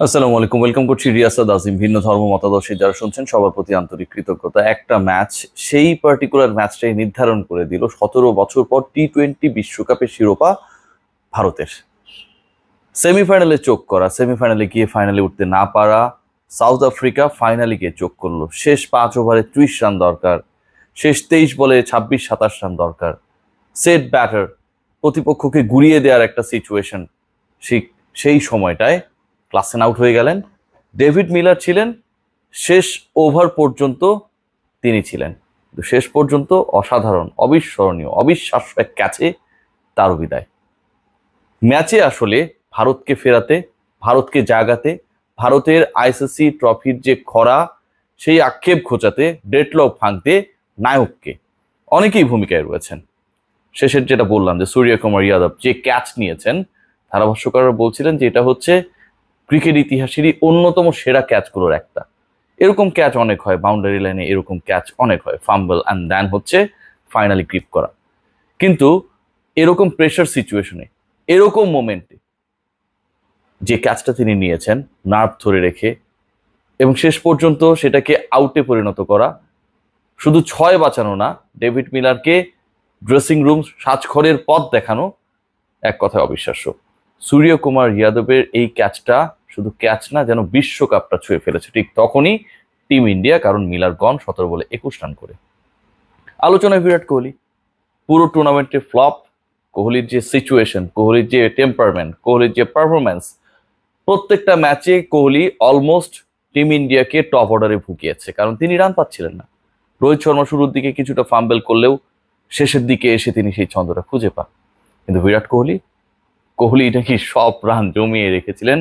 আসসালামু আলাইকুম, ওয়েলকাম করছি রিয়াসাদ আজিম। ভিন্ন ধর্ম মতাদর্শী যারা শুনছেন সবার প্রতি আন্তরিক কৃতজ্ঞতা। একটা ম্যাচ, সেই পার্টিকুলার ম্যাচটাই নির্ধারণ করে দিল 17 বছর পর টি-20 বিশ্বকাপের শিরোপা ভারতের। সেমিফাইনালে চোখ করা, সেমিফাইনালে গিয়ে ফাইনালে উঠতে না পারা সাউথ আফ্রিকা ফাইনালে গিয়ে চোখ করলো। শেষ 5 ওভারে 30 রান দরকার, শেষ 23 বলে 26-27 রান দরকার। সেট ব্যাটার, প্রতিপক্ষকে গুড়িয়ে দেওয়ার একটা সিচুয়েশন। সেই সময়টায় ক্লাসেন আউট হয়ে গেলেন। ডেভিড মিলার ছিলেন, শেষ ওভার পর্যন্ত তিনি ছিলেন, কিন্তু শেষ পর্যন্ত অসাধারণ, অবিস্মরণীয়, অবিশ্বাস্য এক ক্যাচে তারও বিদায়। ম্যাচে আসলে ভারতকে ফেরাতে, ভারতকে জাগাতে, ভারতের আইসিসি ট্রফির যে খরা সেই আক্ষেপ ঘোচাতে, ডেডলক ভাঙতে নায়ককে অনেকেই ভূমিকায় রয়েছেন। শেষের যেটা বললাম যে সূর্যকুমার যাদব যে ক্যাচ নিয়েছেন, ধারাভাষ্যকাররা বলছিলেন যে এটা হচ্ছে ক্রিকেট ইতিহাসেরই অন্যতম সেরা ক্যাচগুলোর একটা। এরকম ক্যাচ অনেক হয় বাউন্ডারি লাইনে, এরকম ক্যাচ অনেক হয়, ফাম্বল অ্যান্ড দেন হচ্ছে ফাইনালি গ্রিপ করা। কিন্তু এরকম প্রেশার সিচুয়েশনে, এরকম মোমেন্টে যে ক্যাচটা তিনি নিয়েছেন নার্ভ ধরে রেখে এবং শেষ পর্যন্ত সেটাকে আউটে পরিণত করা, শুধু 6 বাঁচানো না, ডেভিড মিলারকে ড্রেসিং রুম সাজঘরের পথ দেখানো, এক কথায় অবিশ্বাস্য। সূর্যকুমার যাদবের এই ক্যাচটা শুধু ক্যাচ না, যেন বিশ্বকাপটা ছুঁয়ে ফেলেছে ঠিক তখনই টিম ইন্ডিয়া, কারণ মিলার গন 17 বলে 21 রান করে। আলোচনায় বিরাট কোহলি, পুরো টুর্নামেন্টে ফ্লপ। কোহলির যে সিচুয়েশন, কোহলির যে টেম্পারমেন্ট, কোহলির যে পারফরমেন্স, প্রত্যেকটা ম্যাচে কোহলি অলমোস্ট টিম ইন্ডিয়াকে টপ অর্ডারে ভুগিয়েছে, কারণ তিনি রান পাচ্ছিলেন না। রোহিত শর্মা শুরুর দিকে কিছুটা ফাম্বেল করলেও শেষের দিকে এসে তিনি সেই ছন্দটা খুঁজে পান। কিন্তু বিরাট কোহলি নাকি সব রান জমিয়ে রেখেছিলেন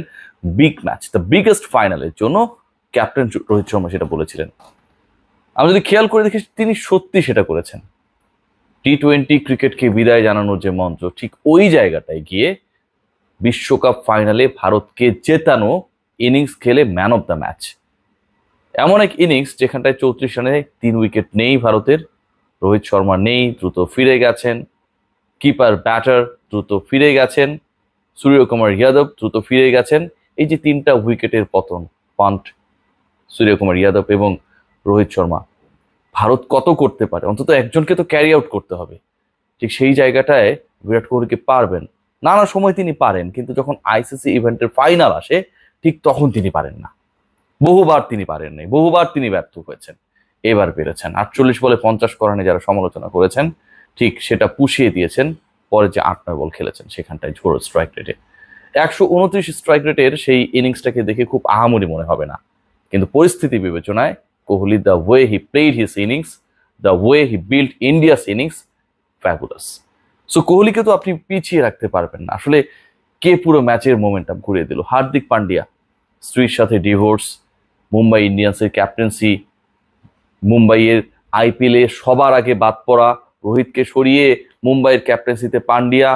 বিগ ম্যাচ, দ্য বিগেস্ট ফাইনালের জন্য। ক্যাপ্টেন রোহিত শর্মা সেটা বলেছিলেন। আমি যদি খেয়াল করে দেখি, তিনি সত্যি সেটা করেছেন। টি-20 ক্রিকেটকে বিদায় জানানোর যে মঞ্চ, ঠিক ওই জায়গাটায় গিয়ে বিশ্বকাপ ফাইনালে ভারতকে জেতানো ইনিংস খেলে ম্যান অফ দ্য ম্যাচ। এমন এক ইনিংস যেখানটায় 34 রানে 3 উইকেট নেই ভারতের, রোহিত শর্মা নেই, দ্রুত ফিরে গেছেন, কিপার ব্যাটার দ্রুত ফিরে গেছেন, সূর্যকুমার যাদব দ্রুত ফিরে গেছেন। এই যে 3টা উইকেটের পতন, পান্ট, সূর্যকুমার যাদব এবং রোহিত শর্মা, ভারত কত করতে পারে? অন্তত একজনকে তো ক্যারি আউট করতে হবে। ঠিক সেই জায়গাটায় বিরাট কোহলিকে পারবেন, নানা সময় তিনি পারেন, কিন্তু যখন আইসিসি ইভেন্টের ফাইনাল আসে ঠিক তখন তিনি পারেন না। বহুবার তিনি পারেন নাই, বহুবার তিনি ব্যর্থ হয়েছেন। এবার পেরেছেন। 48 বলে 50 করানে যারা সমালোচনা করেছেন, ঠিক সেটা পুষিয়ে দিয়েছেন। পরে যে 8-9 বল খেলেছেন সেখানটায় ঝোড়ো স্ট্রাইক রেটে, 129 স্ট্রাইক রেটের সেই ইনিংসটাকে দেখে খুব আহামরি মনে হবে না, কিন্তু পরিস্থিতি বিবেচনায় Kohli, the way he played his innings, the way he build India's innings, fabulous. So কোহলিকে তো আপনি পিছিয়ে রাখতে পারবেন না। আসলে কে পুরো ম্যাচের মোমেন্টাম ঘুরিয়ে দিল? হার্দিক পান্ডিয়া, স্ত্রীর সাথে ডিভোর্স, মুম্বাই ইন্ডিয়ান্সের ক্যাপ্টেন্সি, মুম্বাইয়ের আইপিএলে সবার আগে বাদ পড়া, রোহিতকে সরিয়ে মুম্বাইয়ের ক্যাপ্টেন্সিতে পান্ডিয়া,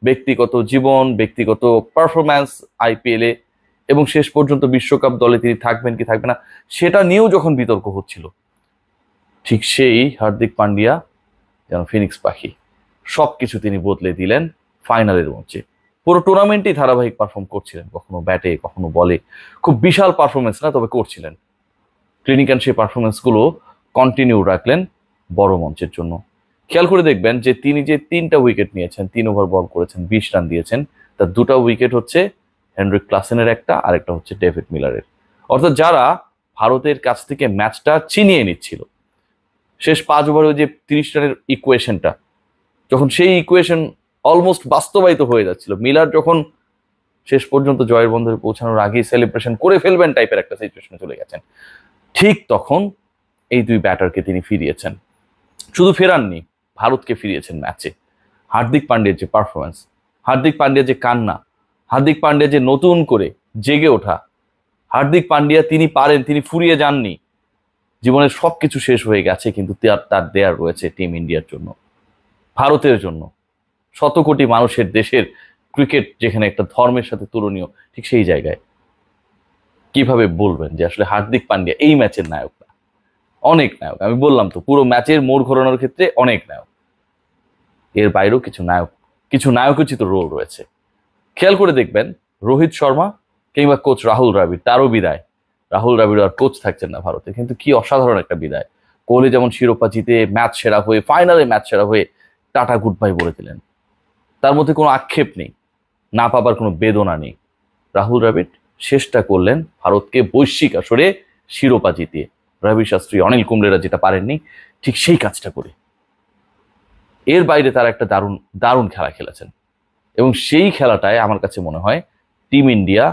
ব্যক্তিগত জীবন, ব্যক্তিগত পারফরম্যান্স আইপিএলে, এবং শেষ পর্যন্ত বিশ্বকাপ দলে তিনি থাকবেন কি থাকবে না সেটা নিয়েও যখন বিতর্ক হচ্ছিল, ঠিক সেই হার্দিক পান্ডিয়া যেন ফিনিক্স পাখি, সবকিছু তিনি বদলে দিলেন ফাইনালের মঞ্চে। পুরো টুর্নামেন্টেই ধারাবাহিক পারফর্ম করছিলেন, কখনো ব্যাটে কখনো বলে, খুব বিশাল পারফরমেন্স না, তবে করছিলেন। ক্লিনিক্যাল সেই পারফরমেন্সগুলো কন্টিনিউ রাখলেন বড় মঞ্চের জন্য। খেয়াল করে দেখবেন যে তিনি যে 3টা উইকেট নিয়েছেন, 3 ওভার বল করেছেন, 20 রান দিয়েছেন, তার 2টা উইকেট হচ্ছে হেনরিক ক্লাসেনের, আরেকটা হচ্ছে ডেভিড মিলারের। অর্থাৎ যারা ভারতের কাছ থেকে ম্যাচটা ছিনিয়ে নিচ্ছিল, শেষ 5 ওভারে যে 30 রানের ইকুয়েশনটা, যখন সেই ইকুয়েশন অলমোস্ট বাস্তবায়িত হয়ে যাচ্ছিল, মিলার যখন শেষ পর্যন্ত জয়ের বন্ধনে পৌঁছানোর আগেই সেলিব্রেশন করে ফেলবেন টাইপের একটা সিচুয়েশনে চলে গেছেন, ঠিক তখন এই 2 ব্যাটারকে তিনি ফিরিয়েছেন। শুধু ফেরাননি, ভারতকে ফিরিয়েছেন ম্যাচে। হার্দিক পান্ডিয়ার যে পারফরমেন্স, হার্দিক পান্ডিয়া যে কান্না, হার্দিক পান্ডিয়া যে নতুন করে জেগে ওঠা, হার্দিক পান্ডিয়া তিনি পারেন, তিনি ফুরিয়ে যাননি। জীবনের সবকিছু শেষ হয়ে গেছে, কিন্তু তার দেয়ার রয়েছে টিম ইন্ডিয়ার জন্য, ভারতের জন্য, শত কোটি মানুষের দেশের ক্রিকেট যেখানে একটা ধর্মের সাথে তুলনীয়, ঠিক সেই জায়গায় কিভাবে বলবেন যে আসলে হার্দিক পান্ডিয়া এই ম্যাচের নায়ক না? অনেক নায়ক, আমি বললাম তো, পুরো ম্যাচের মোড় ঘোরানোর ক্ষেত্রে অনেক নায়ক, এর বাইরেও কিছু নায়কোচিত রোল রয়েছে। খেয়াল করে দেখবেন রোহিত শর্মা কিংবা কোচ রাহুল দ্রাবিড়, তারও বিদায়। রাহুল দ্রাবিড় আর কোচ থাকছেন না ভারতে, কিন্তু কি অসাধারণ একটা বিদায়। কোহলি যেমন শিরোপা জিতে ম্যাচ সেরা হয়ে, ফাইনালে ম্যাচ সেরা হয়ে টাটা গুড বাই বলে দিলেন, তার মধ্যে কোনো আক্ষেপ নেই, না পাবার কোনো বেদনা নেই। রাহুল দ্রাবিড় শেষটা করলেন ভারতকে বৈশ্বিক আসরে শিরোপা জিতিয়ে, রবি শাস্ত্রী, অনিল কুম্বলেরা যেটা পারেননি ঠিক সেই কাজটা করে। এর বাইরে তারা একটা দারুণ দারুণ খেলা খেলেছেন, এবং সেই খেলাটায় আমার কাছে মনে হয় টিম ইন্ডিয়া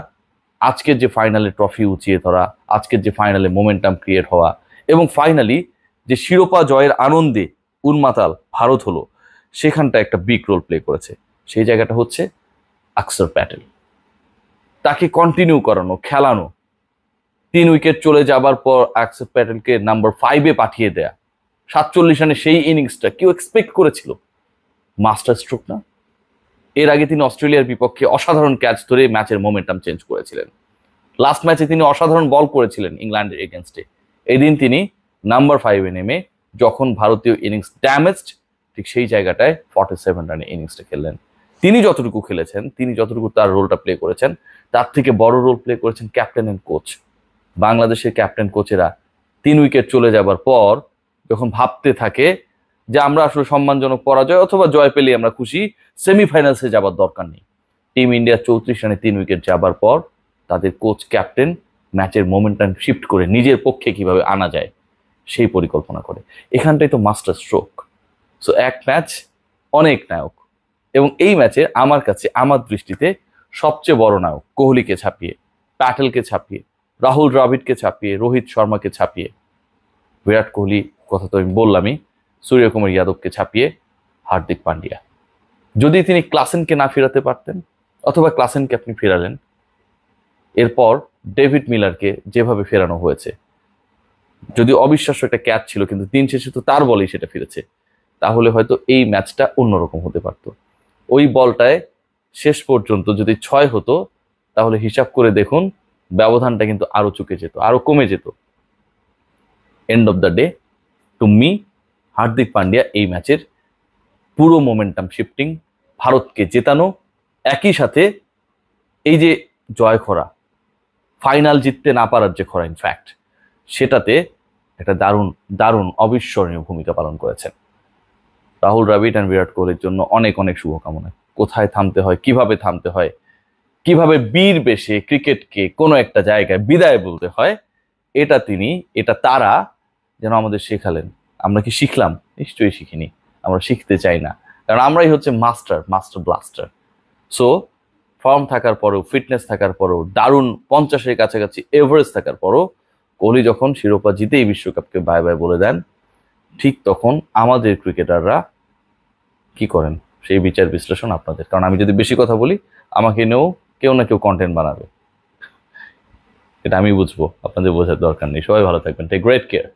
আজকের যে ফাইনালে ট্রফি উঁচিয়ে ধরা, আজকের যে ফাইনালে মোমেন্টাম ক্রিয়েট হওয়া, এবং ফাইনালি যে শিরোপা জয়ের আনন্দে উন্মাতাল ভারত হলো, সেখানটা একটা বিগ রোল প্লে করেছে। সেই জায়গাটা হচ্ছে অক্ষর প্যাটেল। তাকে কন্টিনিউ করানো, খেলানো, 3 উইকেট চলে যাবার পর অক্ষর প্যাটেলকে নাম্বার 5-এ পাঠিয়ে দেয়া, 47 রানে সেই ইনিংসটা কেউ এক্সপেক্ট করেছিল? মাস্টার স্ট্রোক না? এর আগে তিনি অস্ট্রেলিয়ার বিপক্ষে অসাধারণ ক্যাচ ধরে ম্যাচের মোমেন্টাম চেঞ্জ করেছিলেন। লাস্ট ম্যাচে তিনি অসাধারণ বল করেছিলেন ইংল্যান্ডের এগেনস্টে। এদিন তিনি নাম্বার 5-এ নেমে যখন ভারতীয় ইনিংস ড্যামেজড, ঠিক সেই জায়গাটায় 47 রানে ইনিংসটা খেললেন। তিনি যতটুকু খেলেছেন, তিনি যতটুকু তার রোলটা প্লে করেছেন, তার থেকে বড় রোল প্লে করেছেন ক্যাপ্টেন এন্ড কোচ। বাংলাদেশের ক্যাপ্টেন কোচেরা 3 উইকেট চলে যাবার পর যখন ভাবতে থাকে যে আমরা আসলে সম্মানজনক পরাজয় অথবা জয় পেলে আমরা খুশি, সেমিফাইনালসে যাবার দরকার নেই, টিম ইন্ডিয়া 34 রানে 3 উইকেট যাবার পর তাদের কোচ ক্যাপ্টেন ম্যাচের মোমেন্টাম শিফট করে নিজের পক্ষে কিভাবে আনা যায় সেই পরিকল্পনা করে। এখানটাই তো মাস্টার স্ট্রোক। সো এক ম্যাচ, অনেক নায়ক, এবং এই ম্যাচে আমার কাছে, আমার দৃষ্টিতে সবচেয়ে বড় নায়ক কোহলিকে ছাপিয়ে, প্যাটেলকে ছাপিয়ে, রাহুল দ্রাবিড়কে ছাপিয়ে, রোহিত শর্মাকে ছাপিয়ে, বিরাট কোহলি কথা তো আমি বললামই, সূর্যকুমার যাদবকে ছাপিয়ে হার্দিক পান্ডিয়া। যদি তিনি ক্লাসেনকে না ফেরাতে পারতেন, অথবা ক্লাসেনকে আপনি ফেরালেন, এরপর ডেভিড মিলারকে যেভাবে ফেরানো হয়েছে, যদি অবিশ্বাস্য একটা ক্যাচ ছিল, কিন্তু দিন শেষে তো তার বলেই সেটা ফিরেছে, তাহলে হয়তো এই ম্যাচটা অন্যরকম হতে পারত। ওই বলটায় শেষ পর্যন্ত যদি 6 হতো, তাহলে হিসাব করে দেখুন ব্যবধানটা কিন্তু আরো চুকে যেত, আরো কমে যেত। End of the day, to me, Hardik Pandya এই ম্যাচের পুরো মোমেন্টাম শিফটিং, ভারতকে জেতানো, একই সাথে এই যে জয় খরা, ফাইনাল জিততে না পারার যে খরা, ইনফ্যাক্ট সেটাতে একটা দারুণ দারুণ অবিস্মরণীয় ভূমিকা পালন করেছেন। রাহুল দ্রাবিড় আর বিরাট কোহলির জন্য অনেক অনেক শুভকামনা। কোথায় থামতে হয়, কিভাবে থামতে হয়, কিভাবে বীর বেশে ক্রিকেটকে কোনো একটা জায়গায় বিদায় বলতে হয়, এটা তারা যেন আমাদের শেখালেন। আমরা কি শিখলাম? নিশ্চয়ই শিখিনি, আমরা শিখতে চাই না, কারণ আমরাই হচ্ছে মাস্টার ব্লাস্টার। সো ফর্ম থাকার পরেও, ফিটনেস থাকার পরেও, দারুণ 50-এর কাছাকাছি এভারেজ থাকার পরও কোহলি যখন শিরোপা জিতেই বিশ্বকাপকে বাই বাই বলে দেন, ঠিক তখন আমাদের ক্রিকেটাররা কি করেন সেই বিচার বিশ্লেষণ আপনাদের। কারণ আমি যদি বেশি কথা বলি, আমাকে নিয়েও কেউ না কেউ কন্টেন্ট বানাবে, এটা আমি বুঝবো, আপনাদের বোঝার দরকার নেই। সবাই ভালো থাকবেন, টেক গ্রেট কেয়ার।